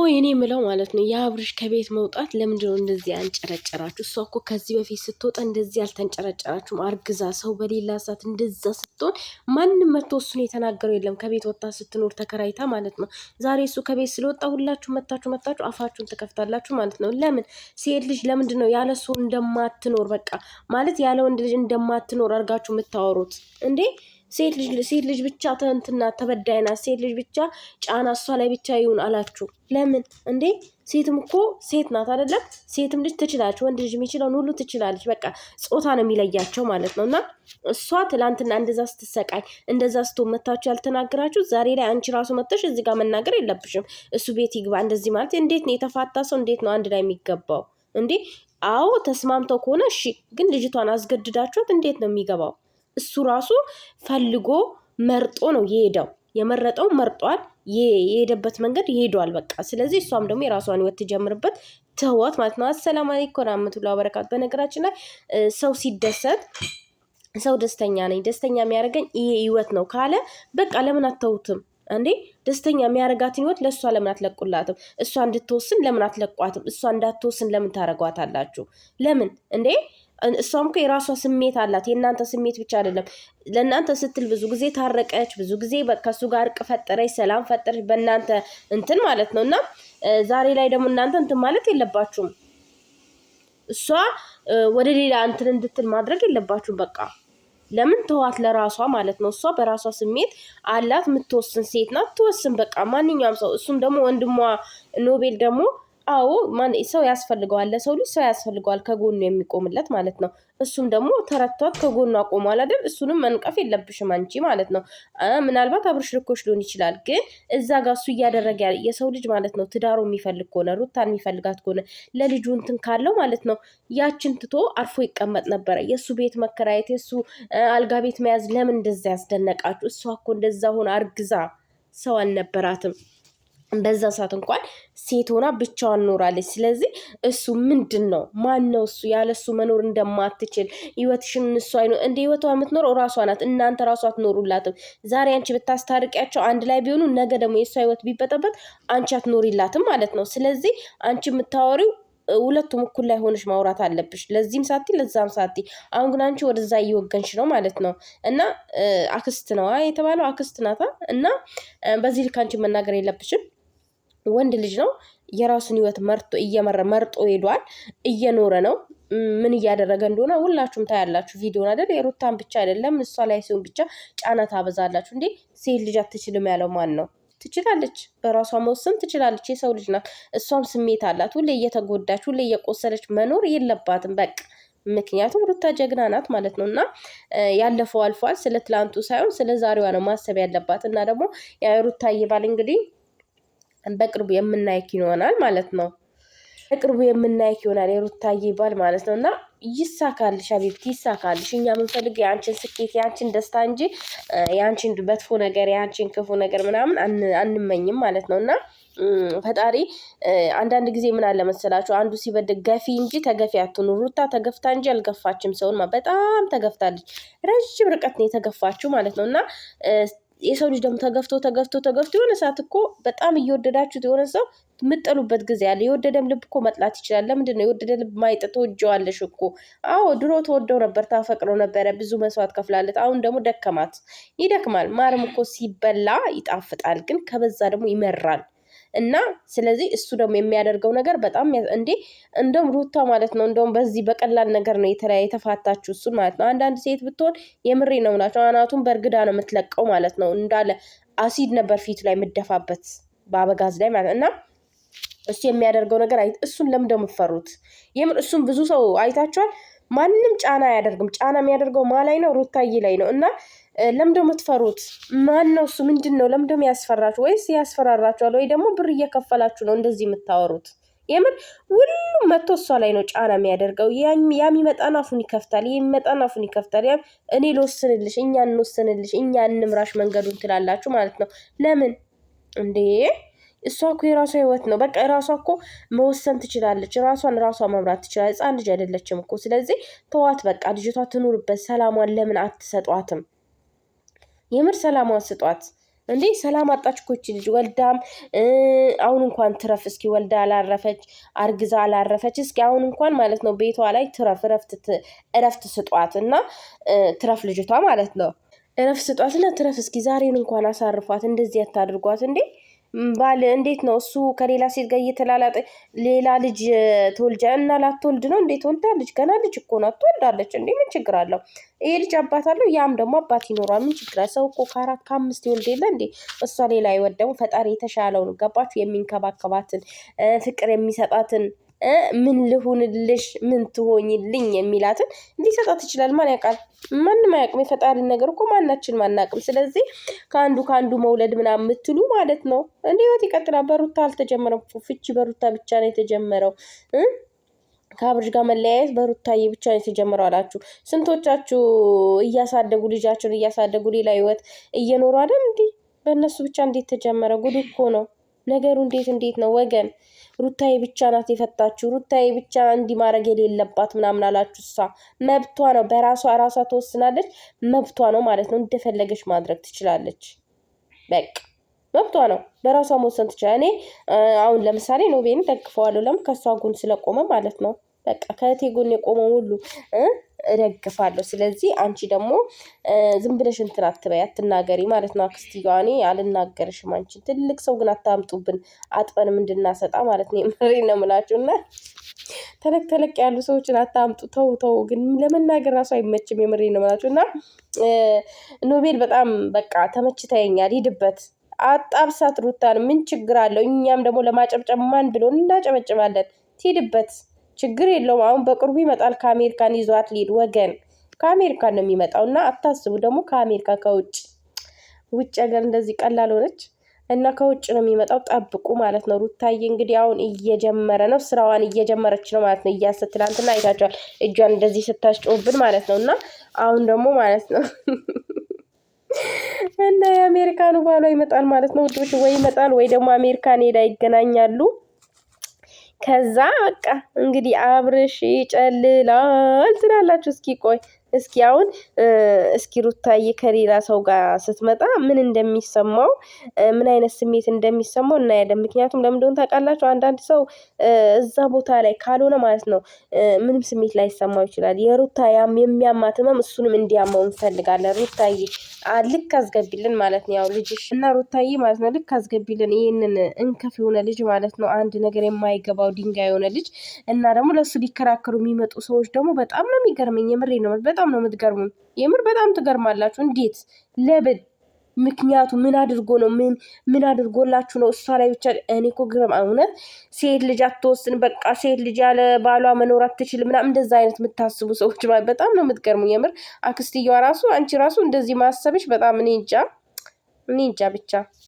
ቆይ እኔ የምለው ማለት ነው የአብርሽ ከቤት መውጣት ለምንድነው እንደዚህ አንጨረጨራችሁ? እሷ እኮ ከዚህ በፊት ስትወጣ እንደዚህ አልተንጨረጨራችሁም። አርግዛ ሰው በሌላ ሰዓት እንደዛ ስትሆን ማንም መቶ እሱን የተናገረው የለም። ከቤት ወጣ ስትኖር ተከራይታ ማለት ነው። ዛሬ እሱ ከቤት ስለወጣ ሁላችሁ መታችሁ አፋችሁን ትከፍታላችሁ ማለት ነው። ለምን ሴት ልጅ ለምንድን ነው ያለ እሱ እንደማትኖር በቃ ማለት ያለ ወንድ ልጅ እንደማትኖር አርጋችሁ የምታወሩት እንዴ? ሴት ልጅ ብቻ ተንትና ተበዳይና ሴት ልጅ ብቻ ጫና እሷ ላይ ብቻ ይሁን አላችሁ። ለምን እንዴ? ሴትም እኮ ሴት ናት አይደለም? ሴትም ልጅ ትችላለች። ወንድ ልጅ የሚችለውን ሁሉ ትችላለች። በቃ ጾታ ነው የሚለያቸው ማለት ነው። እና እሷ ትላንትና እንደዛ ስትሰቃይ እንደዛ ስትመታችሁ ያልተናገራችሁ ዛሬ ላይ አንቺ ራሱ መጥተሽ እዚህ ጋር መናገር የለብሽም። እሱ ቤት ይግባ እንደዚህ ማለት እንዴት ነው? የተፋታ ሰው እንዴት ነው አንድ ላይ የሚገባው እንዴ? አዎ ተስማምተው ከሆነ እሺ፣ ግን ልጅቷን አስገድዳችኋት እንዴት ነው የሚገባው? እሱ ራሱ ፈልጎ መርጦ ነው የሄደው። የመረጠው መርጧል። የሄደበት መንገድ ይሄዷል በቃ። ስለዚህ እሷም ደግሞ የራሷን ህይወት ትጀምርበት ተዋት ማለት ነው። አሰላሙ አለይኩም ወራህመቱላሂ ወበረካቱ። በነገራችን ላይ ሰው ሲደሰት ሰው ደስተኛ ነኝ ደስተኛ የሚያደርገኝ ይሄ ህይወት ነው ካለ በቃ ለምን አተውትም እንዴ? ደስተኛ የሚያደርጋትን ህይወት ለእሷ ለምን አትለቁላትም? እሷ እንድትወስን ለምን አትለቋትም? እሷ እንዳትወስን ለምን ታደርጓታላችሁ? ለምን እንዴ? እሷም እኮ የራሷ ስሜት አላት። የእናንተ ስሜት ብቻ አይደለም። ለእናንተ ስትል ብዙ ጊዜ ታረቀች፣ ብዙ ጊዜ ከሱ ጋር እርቅ ፈጠረች፣ ሰላም ፈጠረች በእናንተ እንትን ማለት ነው። እና ዛሬ ላይ ደግሞ እናንተ እንትን ማለት የለባችሁም። እሷ ወደ ሌላ እንትን እንድትል ማድረግ የለባችሁም። በቃ ለምን ተዋት ለራሷ ማለት ነው። እሷ በራሷ ስሜት አላት። የምትወስን ሴት ናት። ትወስን በቃ ማንኛውም ሰው። እሱም ደግሞ ወንድሟ ኖቤል ደግሞ አዎ ሰው ያስፈልገዋል። ለሰው ልጅ ሰው ያስፈልገዋል ከጎኑ የሚቆምለት ማለት ነው። እሱም ደግሞ ተረቷት ከጎኑ አቆሟል አይደል? እሱንም መንቀፍ የለብሽም አንቺ ማለት ነው። ምናልባት አብርሽ ልኮሽ ሊሆን ይችላል። ግን እዛ ጋር እሱ እያደረገ ያለ የሰው ልጅ ማለት ነው ትዳሩ የሚፈልግ ከሆነ ሩታን የሚፈልጋት ከሆነ ለልጁ እንትን ካለው ማለት ነው ያችን ትቶ አርፎ ይቀመጥ ነበረ። የእሱ ቤት መከራየት የእሱ አልጋ ቤት መያዝ ለምን እንደዛ ያስደነቃችሁ? እሷ እኮ እንደዛ ሆነ አርግዛ ሰው አልነበራትም። በዛ ሰዓት እንኳን ሴት ሆና ብቻዋን ኖራለች። ስለዚህ እሱ ምንድን ነው ማን ነው እሱ? ያለ እሱ መኖር እንደማትችል ህይወትሽን እሱ አይኖ እንደ ህይወቷ የምትኖረው ራሷ ናት። እናንተ ራሷ አትኖሩላትም። ዛሬ አንቺ ብታስታርቂያቸው አንድ ላይ ቢሆኑ ነገ ደግሞ የእሷ ህይወት ቢበጠበት አንቺ አትኖሪላትም ማለት ነው። ስለዚህ አንቺ የምታወሪው ሁለቱም እኩል ላይ ሆነሽ ማውራት አለብሽ። ለዚህም ሳቲ ለዛም ሳቲ። አሁን ግን አንቺ ወደዛ እየወገንሽ ነው ማለት ነው። እና አክስት ነው የተባለው አክስት ናታ። እና በዚህ ልክ አንቺ መናገር የለብሽም። ወንድ ልጅ ነው። የራሱን ህይወት መርጦ ሄዷል። እየኖረ ነው። ምን እያደረገ እንደሆነ ሁላችሁም ታያላችሁ ቪዲዮን አይደል? የሩታን ብቻ አይደለም እሷ ላይ ሲሆን ብቻ ጫና ታበዛላችሁ እንዴ? ሴት ልጅ አትችልም ያለው ማን ነው? ትችላለች። በራሷ መወሰን ትችላለች። የሰው ልጅ ናት። እሷም ስሜት አላት። ሁሌ እየተጎዳች ሁሌ እየቆሰለች መኖር የለባትም በቃ። ምክንያቱም ሩታ ጀግና ናት ማለት ነው። እና ያለፈው አልፏል። ስለ ትላንቱ ሳይሆን ስለ ዛሬዋ ነው ማሰብ ያለባት። እና ደግሞ ሩታ ይባል እንግዲህ በቅርቡ የምናይክ ይሆናል ማለት ነው። በቅርቡ የምናይክ ይሆናል የሩታዬ ባል ማለት ነው። እና ይሳካልሽ አቤት ይሳካልሽ። እኛ የምንፈልግ የአንቺን ስኬት የአንቺን ደስታ እንጂ የአንቺን መጥፎ ነገር የአንቺን ክፉ ነገር ምናምን አንመኝም ማለት ነው። እና ፈጣሪ አንዳንድ ጊዜ ምን አለ መሰላችሁ አንዱ ሲበድግ ገፊ እንጂ ተገፊ አትሁኑ። ሩታ ተገፍታ እንጂ አልገፋችም ሰውን። በጣም ተገፍታለች። ረጅም ርቀት ነው የተገፋችው ማለት ነው። እና የሰው ልጅ ደግሞ ተገፍቶ የሆነ ሰዓት እኮ በጣም እየወደዳችሁት የሆነ ሰው የምጠሉበት ጊዜ አለ። የወደደም ልብ እኮ መጥላት ይችላል። ለምንድን ነው የወደደ ልብ ማይጥ? ተወጀዋለሽ እኮ። አዎ ድሮ ተወደው ነበር፣ ታፈቅረው ነበረ፣ ብዙ መስዋዕት ከፍላለት። አሁን ደግሞ ደከማት። ይደክማል። ማርም እኮ ሲበላ ይጣፍጣል፣ ግን ከበዛ ደግሞ ይመራል። እና ስለዚህ እሱ ደግሞ የሚያደርገው ነገር በጣም እንደውም ሩታ ማለት ነው እንደውም በዚህ በቀላል ነገር ነው የተፋታችሁ እሱን ማለት ነው። አንዳንድ ሴት ብትሆን የምሬ ነው ናቸው አናቱን በእርግዳ ነው የምትለቀው ማለት ነው። እንዳለ አሲድ ነበር ፊቱ ላይ የምደፋበት በአበጋዝ ላይ ማለት እና እሱ የሚያደርገው ነገር እሱን ለምን ደግሞ የምትፈሩት? የምር እሱን ብዙ ሰው አይታችኋል። ማንም ጫና አያደርግም። ጫና የሚያደርገው ላይ ነው ሩታዬ ላይ ነው። እና ለምን ደግሞ የምትፈሩት? ማን ነው እሱ? ምንድን ነው? ለምን ደግሞ ያስፈራችሁ? ወይስ ያስፈራራችኋል? ወይ ደግሞ ብር እየከፈላችሁ ነው እንደዚህ የምታወሩት? የምር ሁሉም መቶ እሷ ላይ ነው ጫና የሚያደርገው። ያም ይመጣን አፉን ይከፍታል፣ የሚመጣን አፉን ይከፍታል። እኔ ልወስንልሽ፣ እኛ እንወስንልሽ፣ እኛ እንምራሽ መንገዱን ትላላችሁ ማለት ነው። ለምን እንዴ? እሷ እኮ የራሷ ህይወት ነው። በቃ የራሷ እኮ መወሰን ትችላለች። ራሷን መምራት ትችላለች። ህፃን ልጅ አይደለችም እኮ። ስለዚህ ተዋት በቃ። ልጅቷ ትኑርበት። ሰላሟን ለምን አትሰጧትም? የምር ሰላሟን ስጧት እንዴ ሰላም አጣች እኮ ይቺ ልጅ ወልዳም አሁን እንኳን ትረፍ እስኪ ወልዳ አላረፈች አርግዛ አላረፈች እስኪ አሁን እንኳን ማለት ነው ቤቷ ላይ ትረፍ እረፍት ስጧት እና ትረፍ ልጅቷ ማለት ነው እረፍት ስጧትና ትረፍ እስኪ ዛሬን እንኳን አሳርፏት እንደዚህ ያታድርጓት እንዴ ባል እንዴት ነው እሱ ከሌላ ሴት ጋር እየተላላጠ ሌላ ልጅ ትወልጃ እና ላትወልድ ነው እንዴት ትወልዳለች ገና ልጅ እኮ ናት ትወልዳለች እንዴ ምን ችግር አለው ይሄ ልጅ አባት አለው ያም ደግሞ አባት ይኖራል ምን ችግር አለው ሰው እኮ ከ4 ከ5 ይወልድ የለ እንዴ እሷ ሌላ ይወደሙ ፈጣሪ የተሻለውን ገባችሁ የሚንከባከባትን ፍቅር የሚሰጣትን ምን ልሁንልሽ ምን ትሆኝልኝ የሚላትን ሊሰጣት ይችላል ማን ያውቃል ማንም አያውቅም የፈጣሪን ነገር እኮ ማናችንም አናውቅም ስለዚህ ከአንዱ መውለድ ምናምን የምትሉ ማለት ነው እንዴ ህይወት ይቀጥላል በሩታ አልተጀመረም ፍቺ በሩታ ብቻ ነው የተጀመረው ከአብርሽ ጋር መለያየት በሩታዬ ብቻ ነው የተጀመረው አላችሁ ስንቶቻችሁ እያሳደጉ ልጃቸውን እያሳደጉ ሌላ ህይወት እየኖሩ አይደል እንዴ በእነሱ ብቻ እንዴት ተጀመረ ጉድ እኮ ነው ነገሩ እንዴት ነው ወገን ሩታዬ ብቻ ናት የፈታችሁ ሩታዬ ብቻ እንዲህ ማድረግ የሌለባት ምናምን አላችሁ እሷ መብቷ ነው በራሷ ተወስናለች መብቷ ነው ማለት ነው እንደፈለገች ማድረግ ትችላለች በቃ መብቷ ነው በራሷ መወሰን ትችላለች እኔ አሁን ለምሳሌ ኖቤን ደግፈዋለሁ ለምን ከሷ ጎን ስለቆመ ማለት ነው በቃ ከእቴ ጎን የቆመው ሁሉ እደግፋለሁ ስለዚህ አንቺ ደግሞ ዝም ብለሽ እንትን አትበይ አትናገሪ ማለት ነው አክስቲዋ እኔ አልናገርሽም አንቺ ትልቅ ሰው ግን አታምጡብን አጥበንም እንድናሰጣ ማለት ነው የምሬን ነው የምላችሁና ተለቅ ያሉ ሰዎችን አታምጡ ተው ግን ለመናገር ራሱ አይመችም የምሬን ነው የምላችሁና ኖቤል በጣም በቃ ተመችተኛል ሂድበት አጣብሳት ሩታን ምን ችግር አለው እኛም ደግሞ ለማጨብጨብ ማን ብሎ እናጨበጭባለን ትሄድበት ችግር የለውም አሁን በቅርቡ ይመጣል ከአሜሪካን ይዟት ሊድ ወገን ከአሜሪካን ነው የሚመጣው እና አታስቡ ደግሞ ከአሜሪካ ውጭ ሀገር እንደዚህ ቀላል ሆነች እና ከውጭ ነው የሚመጣው ጠብቁ ማለት ነው ሩታዬ እንግዲህ አሁን እየጀመረ ነው ስራዋን እየጀመረች ነው ማለት ነው ትላንትና አይታችኋል እጇን እንደዚህ ስታስጮህብን ማለት ነው እና አሁን ደግሞ ማለት ነው እና የአሜሪካኑ ባሏ ይመጣል ማለት ነው ውዶች ወይ ይመጣል ወይ ደግሞ አሜሪካን ሄዳ ይገናኛሉ ከዛ በቃ እንግዲህ አብርሽ ይጨልላል ትላላችሁ እስኪ ቆይ እስኪ አሁን እስኪ ሩታዬ ከሌላ ሰው ጋር ስትመጣ ምን እንደሚሰማው ምን አይነት ስሜት እንደሚሰማው እናያለን ምክንያቱም ለምን እንደሆነ ታውቃላችሁ አንዳንድ ሰው እዛ ቦታ ላይ ካልሆነ ማለት ነው ምንም ስሜት ላይ ይሰማው ይችላል የሩታ የሚያማት ህመም እሱንም እንዲያማው እንፈልጋለን ሩታዬ ልክ አስገቢልን ማለት ነው ያው ልጅሽ እና ሩታዬ ማለት ነው ልክ አስገቢልን ይሄንን እንከፍ የሆነ ልጅ ማለት ነው አንድ ነገር የማይገባው ድንጋይ የሆነ ልጅ እና ደግሞ ለሱ ሊከራከሩ የሚመጡ ሰዎች ደግሞ በጣም ነው የሚገርመኝ የምሬ ነው በጣም ነው የምትገርሙኝ የምር በጣም ትገርማላችሁ እንዴት ለምን ምክንያቱ ምን አድርጎ ነው ምን አድርጎላችሁ ነው እሷ ላይ ብቻ እኔ እኮ ግርም እውነት ሴት ልጅ አትወስን በቃ ሴት ልጅ ያለ ባሏ መኖር አትችልም ምናምን እንደዛ አይነት የምታስቡ ሰዎች በጣም ነው የምትገርሙኝ የምር አክስትየዋ ራሱ አንቺ ራሱ እንደዚህ ማሰብሽ በጣም እኔ እንጃ ብቻ